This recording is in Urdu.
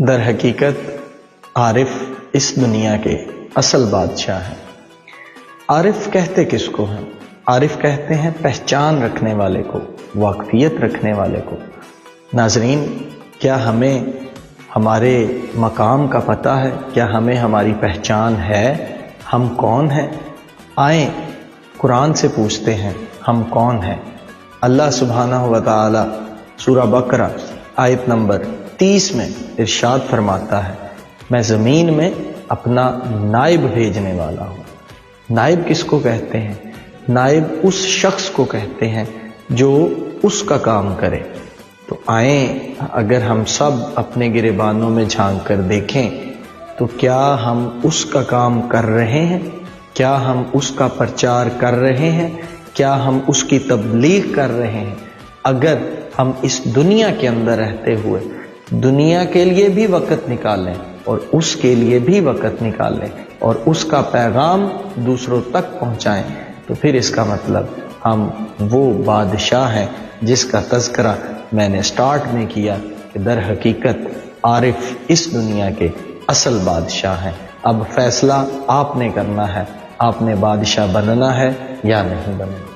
در حقیقت عارف اس دنیا کے اصل بادشاہ ہیں۔ عارف کہتے کس کو ہیں؟ عارف کہتے ہیں پہچان رکھنے والے کو، واقفیت رکھنے والے کو۔ ناظرین، کیا ہمیں ہمارے مقام کا پتہ ہے؟ کیا ہمیں ہماری پہچان ہے؟ ہم کون ہیں؟ آئیں قرآن سے پوچھتے ہیں ہم کون ہیں۔ اللہ سبحانہ و تعالی سورہ بقرہ آیت نمبر 30 میں ارشاد فرماتا ہے، میں زمین میں اپنا نائب بھیجنے والا ہوں۔ نائب کس کو کہتے ہیں؟ نائب اس شخص کو کہتے ہیں جو اس کا کام کرے۔ تو آئیں اگر ہم سب اپنے گریبانوں میں جھانک کر دیکھیں تو کیا ہم اس کا کام کر رہے ہیں؟ کیا ہم اس کا پرچار کر رہے ہیں؟ کیا ہم اس کی تبلیغ کر رہے ہیں؟ اگر ہم اس دنیا کے اندر رہتے ہوئے دنیا کے لیے بھی وقت نکالیں اور اس کے لیے بھی وقت نکالیں اور اس کا پیغام دوسروں تک پہنچائیں، تو پھر اس کا مطلب ہم وہ بادشاہ ہیں جس کا تذکرہ میں نے سٹارٹ میں کیا کہ در حقیقت عارف اس دنیا کے اصل بادشاہ ہیں۔ اب فیصلہ آپ نے کرنا ہے، آپ نے بادشاہ بننا ہے یا نہیں بننا۔